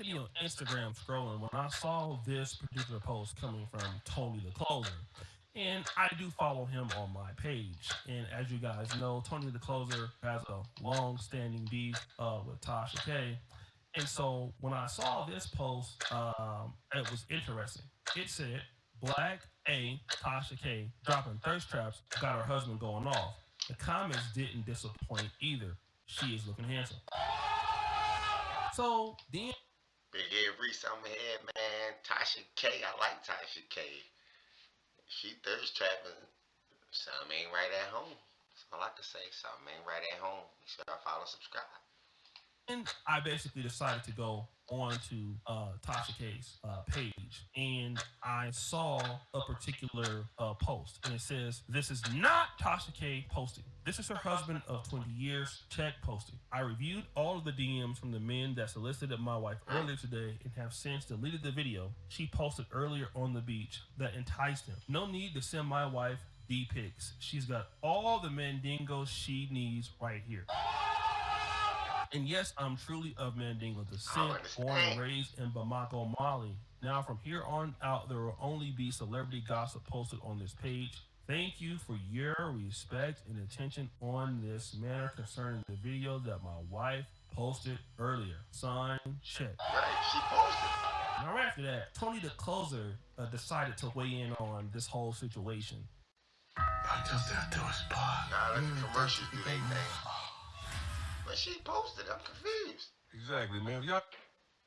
be on Instagram scrolling when I saw this particular post coming from Tony the Closer. And I do follow him on my page. And as you guys know, Tony the Closer has a long-standing beef with Tasha K. And so when I saw this post, it was interesting. It said, Black A Tasha K dropping thirst traps got her husband going off. The comments didn't disappoint either. She is looking handsome. So then, Big Ed Reese, I'm here, man. Tasha K, I like Tasha K. She thirst trapping. Something ain't right at home. That's all I can say. Something ain't right at home. You should follow and subscribe. and I basically decided to go on to Tasha K's page, and I saw a particular post, and it says, "This is not Tasha K posting. This is her husband of 20 years, check posting. I reviewed all of the DMs from the men that solicited my wife earlier today and have since deleted the video she posted earlier on the beach that enticed him. No need to send my wife D-pics. She's got all the mandingos she needs right here." And yes, I'm truly of Mandingo descent, born and raised in Bamako, Mali. Now, from here on out, there will only be celebrity gossip posted on this page. Thank you for your respect and attention on this matter concerning the video that my wife posted earlier. Signed, check. Right, she posted. Now, after that, Tony the Closer decided to weigh in on this whole situation. I just have to respond. Nah, let the commercials do their thing. But she posted, I'm confused. Exactly, man. Y'all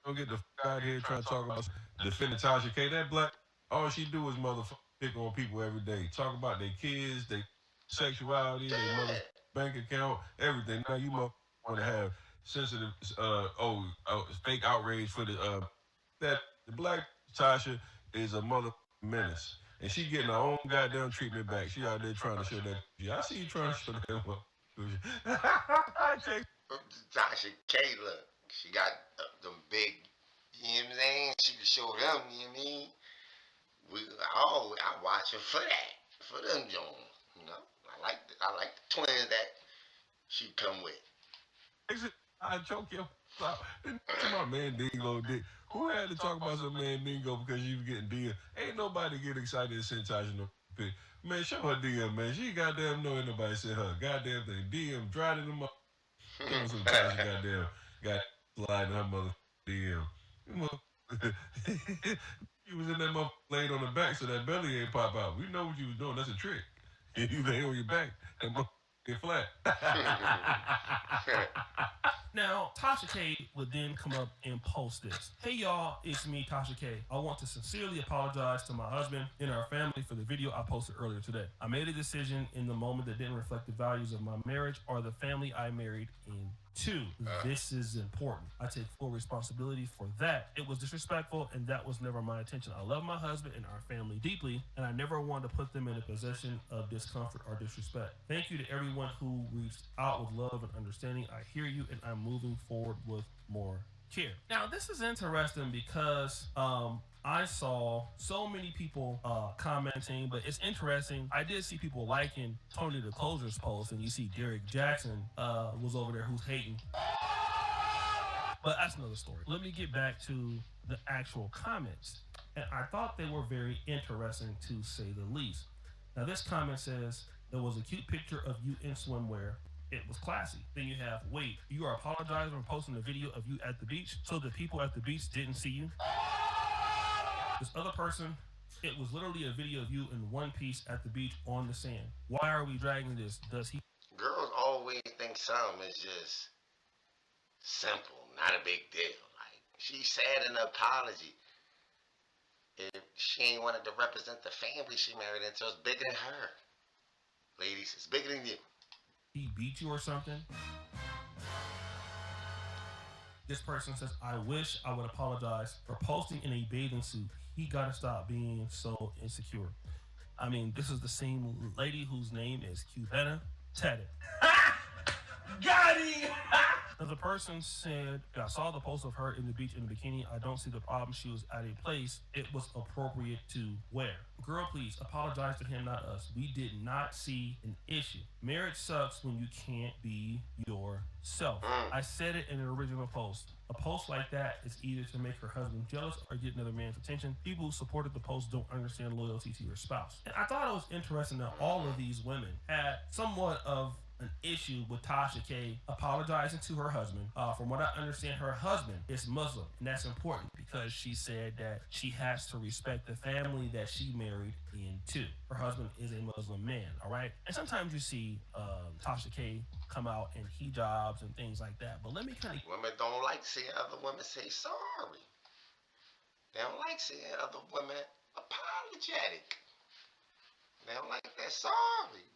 don't get the fuck out here trying to talk about defending Tasha K. That black, all she do is motherfucker pick on people every day. Talk about their kids, their sexuality, their mother bank account, everything. Now you want to have sensitive, fake outrage for the black Tasha is a mother menace. And she getting her own goddamn treatment back. She out there trying to show that. I see you trying to show that up. Tasha K, look, she got them big, you know what I'm saying? She can show them, you know what I mean? I watch her for that, for them Jones, you know? I like the twins that she come with. I choke you. My Mandingo dick. Who had to talk about some Mandingo because you was getting DM? Ain't nobody get excited to send Tasha no pic. Man, show her DM, man. She goddamn know ain't nobody sent her goddamn thing. DM, dry them up. Give her some Tasha goddamn got sliding her mother DM. You was in that motherfucker laid on the back so that belly ain't pop out. We know what you was doing. That's a trick. You lay on your back and get flat. Now, Tasha K would then come up and post this. Hey y'all, it's me, Tasha K. I want to sincerely apologize to my husband and our family for the video I posted earlier today. I made a decision in the moment that didn't reflect the values of my marriage or the family I married into. This is important. I take full responsibility for that. It was disrespectful and that was never my intention. I love my husband and our family deeply, and I never wanted to put them in a position of discomfort or disrespect. Thank you to everyone who reached out with love and understanding. I hear you and I'm moving forward with more care. Now, this is interesting because I saw so many people commenting, but it's interesting. I did see people liking Tony the Closer's post, and you see Derek Jackson was over there who's hating. But that's another story. Let me get back to the actual comments. And I thought they were very interesting, to say the least. Now, this comment says, there was a cute picture of you in swimwear. It was classy. Then you have, wait, you are apologizing for posting a video of you at the beach so the people at the beach didn't see you? This other person, it was literally a video of you in one piece at the beach on the sand. Why are we dragging this? Does he? Girls always think something is just simple, not a big deal. Like, she said an apology. If she ain't wanted to represent the family she married into, it's bigger than her. Ladies, it's bigger than you. He beat you or something? This person says, I wish I would apologize for posting in a bathing suit. He gotta stop being so insecure. I mean, this is the same lady whose name is Cubana Teddy. Got him! Now, the person said, I saw the post of her in the beach in a bikini. I don't see the problem. She was at a place it was appropriate to wear. Girl, please apologize to him, not us. We did not see an issue. Marriage sucks when you can't be yourself. I said it in an original post. A post like that is either to make her husband jealous or get another man's attention. People who supported the post don't understand loyalty to your spouse. And I thought it was interesting that all of these women had somewhat of an issue with Tasha K apologizing to her husband. From what I understand, her husband is Muslim, and that's important because she said that she has to respect the family that she married into. Her husband is a Muslim man, all right? And sometimes you see Tasha K come out in hijabs and things like that, but let me kind of... Women don't like seeing other women say sorry. They don't like seeing other women apologetic. They don't like that sorry.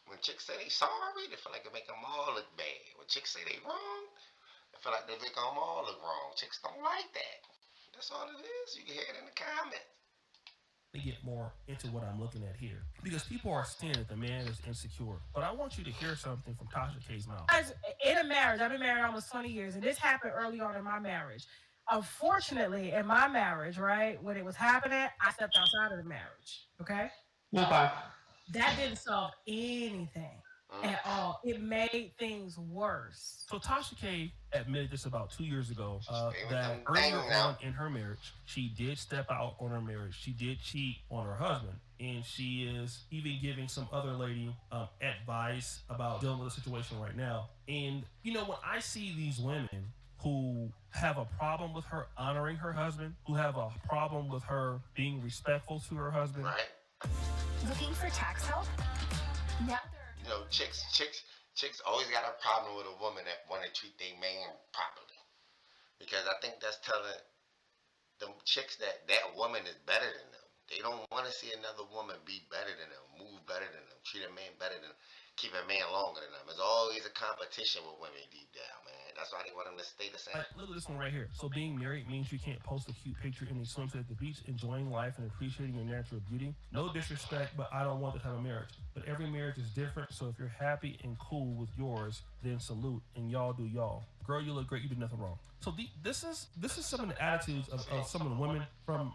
When chicks say they sorry, they feel like it make them all look bad. When chicks say they wrong, they feel like they make them all look wrong. Chicks don't like that. That's all it is. You can hear it in the comments. To get more into what I'm looking at here, because people are saying that the man is insecure, but I want you to hear something from Tasha K's mouth. In a marriage, I've been married almost 20 years, and this happened early on in my marriage. Unfortunately, in my marriage, right, when it was happening, I stepped outside of the marriage, okay? That didn't solve anything at all. It made things worse. So Tasha K admitted this about 2 years ago, that earlier on in her marriage, she did step out on her marriage. She did cheat on her husband. And she is even giving some other lady advice about dealing with the situation right now. And, you know, when I see these women who have a problem with her honoring her husband, who have a problem with her being respectful to her husband. Right. Looking for tax help? Now you know, chicks always got a problem with a woman that want to treat their man properly. Because I think that's telling them chicks that woman is better than them. They don't want to see another woman be better than them, move better than them, treat a man better than them, keep a man longer than them. There's always a competition with women deep down, man. That's why they want them to stay the same. Look at this one right here. So being married means you can't post a cute picture in a swimsuit at the beach, enjoying life and appreciating your natural beauty. No disrespect, but I don't want that type of marriage. But every marriage is different, so if you're happy and cool with yours, then salute, and y'all do y'all. Girl, you look great. You did nothing wrong. So this is some of the attitudes of some of the women from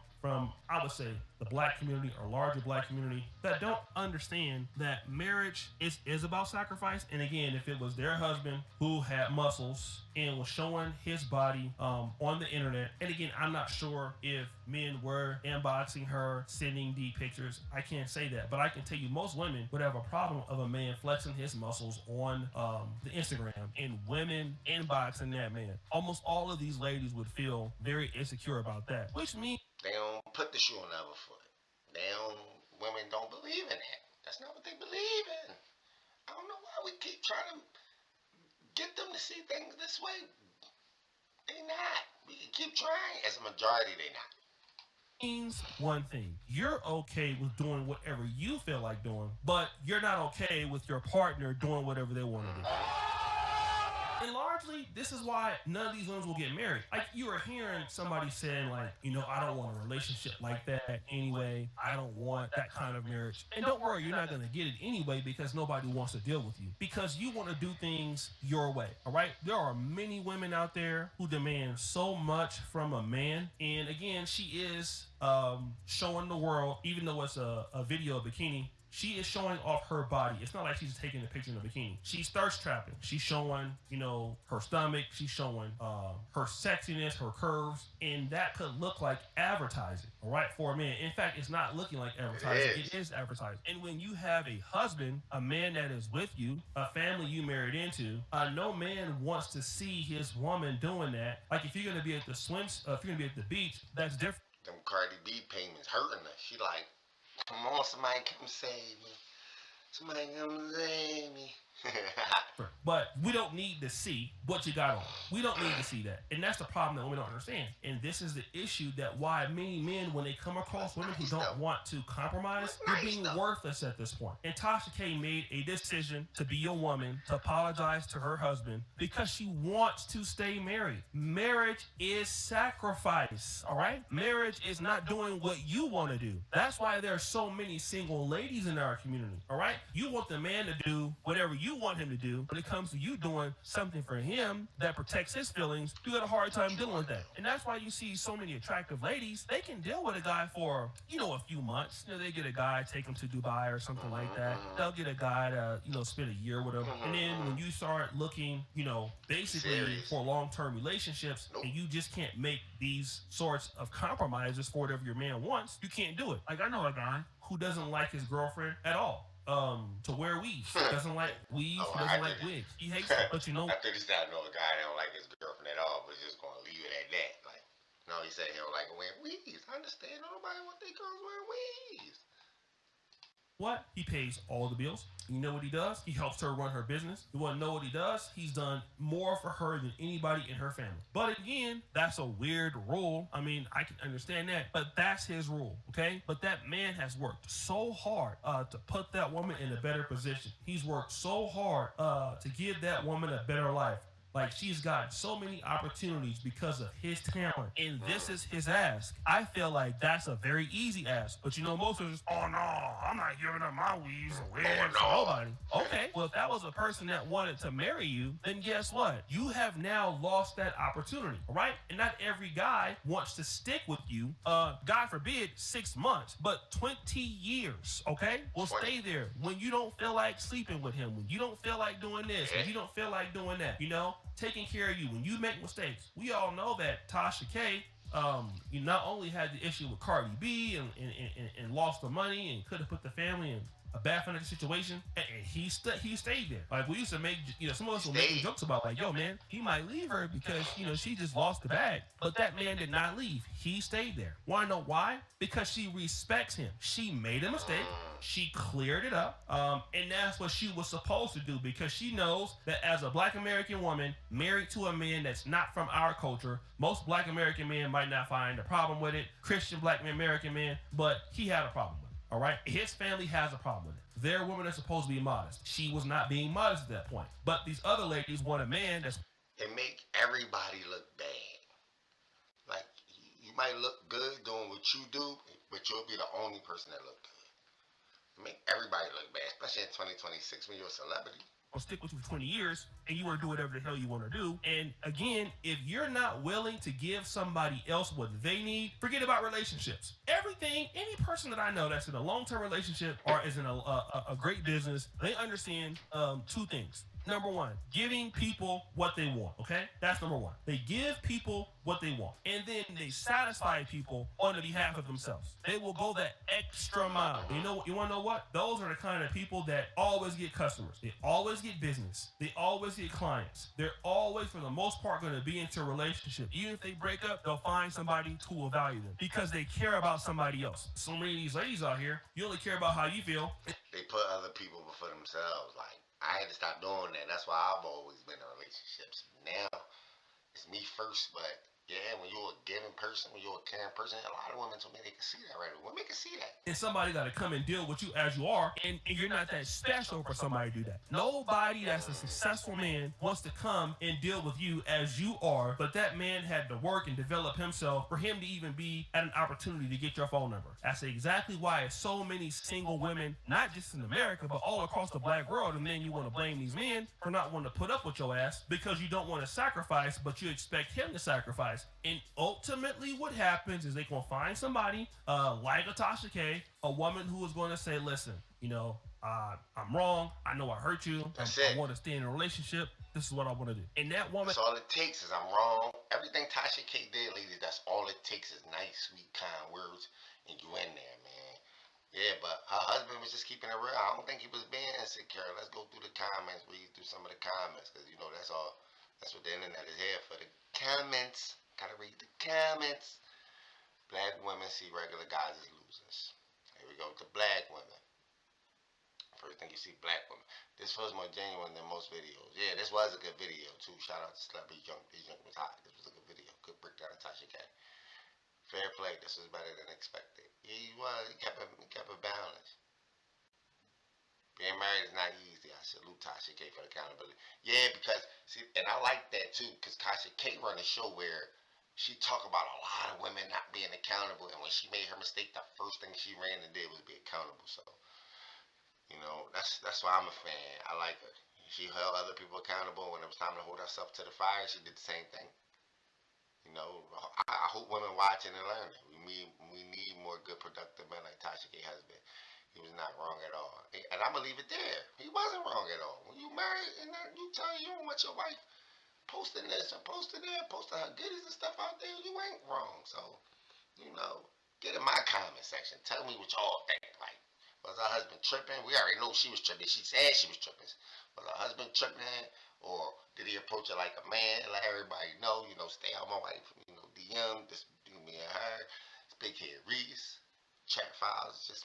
I would say the black community or larger black community that don't understand that marriage is about sacrifice. And again, if it was their husband who had muscles and was showing his body on the internet, and again, I'm not sure if men were inboxing her, sending the pictures. I can't say that, but I can tell you most women would have a problem of a man flexing his muscles on the Instagram and women inboxing that man. Almost all of these ladies would feel very insecure about that, which means they don't put the shoe on the other foot. Women don't believe in that. That's not what they believe in. I don't know why we keep trying to get them to see things this way. They not. We can keep trying. As a majority, they not. Means one thing. You're okay with doing whatever you feel like doing, but you're not okay with your partner doing whatever they want to do. And largely, this is why none of these women will get married. Like, you are hearing somebody saying, like, you know, I don't want a relationship like that anyway. I don't want that kind of marriage. And don't worry, you're not going to get it anyway because nobody wants to deal with you. Because you want to do things your way, all right? There are many women out there who demand so much from a man. And again, she is showing the world, even though it's a video of bikini, she is showing off her body. It's not like she's taking a picture in a bikini. She's thirst trapping. She's showing, you know, her stomach. She's showing her sexiness, her curves. And that could look like advertising, all right, for a man. In fact, it's not looking like advertising. It is advertising. And when you have a husband, a man that is with you, a family you married into, no man wants to see his woman doing that. Like, if you're going to be at the if you're going to be at the beach, that's different. Them Cardi B payments hurting her. She like, come on, somebody come save me. Somebody come save me. But we don't need to see what you got on. We don't need to see that. And that's the problem that we don't understand. And this is the issue that why many men, when they come across women who don't want to compromise, they're being worthless at this point. And Tasha K made a decision to be a woman, to apologize to her husband because she wants to stay married. Marriage is sacrifice, all right? Marriage is not doing what you want to do. That's why there are so many single ladies in our community, all right? You want the man to do whatever you you want him to do, when it comes to you doing something for him that protects his feelings, you got a hard time dealing with that. And that's why you see so many attractive ladies, they can deal with a guy for, a few months. They get a guy, take him to Dubai or something like that. They'll get a guy to, spend a year with him. And then when you start looking, basically for long-term relationships, and you just can't make these sorts of compromises for whatever your man wants, you can't do it. Like, I know a guy who doesn't like his girlfriend at all. To wear weaves. Doesn't like weaves. Doesn't like wigs. He hates it. But I think he's not know a guy that don't like his girlfriend at all, but just gonna leave it at that. Like, no, he said he don't like wearing weaves. I understand. Nobody want their girls wearing weaves. What? He pays all the bills. You know what he does? He helps her run her business. You want to know what he does? He's done more for her than anybody in her family. But again, that's a weird rule. I mean, I can understand that, but that's his rule, okay? But that man has worked so hard to put that woman in a better position. He's worked so hard to give that woman a better life. Like, she's got so many opportunities because of his talent. And this is his ask. I feel like that's a very easy ask. But most of us, oh no, I'm not giving up my weaves or wigs to nobody. Okay, well, if that was a person that wanted to marry you, then guess what? You have now lost that opportunity, right? And not every guy wants to stick with you, God forbid, 6 months, but 20 years, okay? Will stay there when you don't feel like sleeping with him, when you don't feel like doing this, when you don't feel like doing that, taking care of you when you make mistakes. We all know that Tasha K, you not only had the issue with Cardi B and lost the money and could have put the family in a bad financial situation, and he stayed there. Like, we used to make, some of us were making jokes about, like, yo, man, he might leave her because, she just lost the bag. But that man did not leave. He stayed there. Want to know why? Because she respects him. She made a mistake. She cleared it up. And that's what she was supposed to do, because she knows that as a Black American woman married to a man that's not from our culture, most Black American men might not find a problem with it. Christian Black American man, but he had a problem with it. All right, his family has a problem with it. Their women are supposed to be modest. She was not being modest at that point. But these other ladies want a man that's... It make everybody look bad. Like, you might look good doing what you do, but you'll be the only person that look good. It make everybody look bad, especially in 2026 when you're a celebrity. I'll stick with you for 20 years and you want to do whatever the hell you want to do. And again, if you're not willing to give somebody else what they need, forget about relationships. Any person that I know that's in a long-term relationship or is in a great business, they understand two things. Number one, giving people what they want, okay? That's number one. They give people what they want. And then they satisfy people on the behalf of themselves. They will go that extra mile. You want to know what? Those are the kind of people that always get customers. They always get business. They always get clients. They're always, for the most part, going to be into a relationship. Even if they break up, they'll find somebody who will value them because they care about somebody else. So many of these ladies out here, you only care about how you feel. They put other people before themselves. Like, I had to stop doing that. That's why I've always been in relationships. Now, it's me first, but yeah, when you're a giving person, when you're a caring person, a lot of women told me they can see that right away. Women can see that. And somebody got to come and deal with you as you are, and you're not that special for somebody to do that. Nobody that's a successful man wants to come and deal with you as you are, but that man had to work and develop himself for him to even be at an opportunity to get your phone number. That's exactly why it's so many single women, not just in America, but all across the Black world, and then you want to blame these men for not wanting to put up with your ass because you don't want to sacrifice, but you expect him to sacrifice. And ultimately what happens is they going to find somebody like a Tasha K, a woman who is going to say, listen, I'm wrong. I know I hurt you. I want to stay in a relationship. This is what I want to do. And that woman... That's all it takes is I'm wrong. Everything Tasha K did, ladies, that's all it takes is nice, sweet, kind words, and you in there, man. Yeah, but her husband was just keeping it real. I don't think he was being insecure. Let's go through the comments, read through some of the comments, because, that's all. That's what the internet is here for, the comments. Gotta read the comments. Black women see regular guys as losers. Here we go with the black women. First thing you see, black women. This was more genuine than most videos. Yeah, this was a good video too. Shout out to Celebrity Junk. This junk was hot. This was a good video. Good breakdown of Tasha K. Fair play. This was better than expected. Yeah, he was. He kept it balanced. Being married is not easy. I salute Tasha K for the accountability. Yeah, because see, and I like that too, because Tasha K run a show where she talk about a lot of women not being accountable, and when she made her mistake, the first thing she ran and did was be accountable. So, that's why I'm a fan. I like her. She held other people accountable. When it was time to hold herself to the fire, she did the same thing. You know, I hope women watching and learning. We need more good, productive men like Tasha K. husband. He was not wrong at all. And I'm going to leave it there. He wasn't wrong at all. When you married and you tell you don't want your wife posting this and posting that, posting her goodies and stuff out there, you ain't wrong. So, you know, get in my comment section. Tell me what y'all think. Like, was her husband tripping? We already know she was tripping. She said she was tripping. Was her husband tripping? Or did he approach her like a man? Let everybody know, stay out my wife. DM, this me and her. It's Big Head Reese. Chat files, just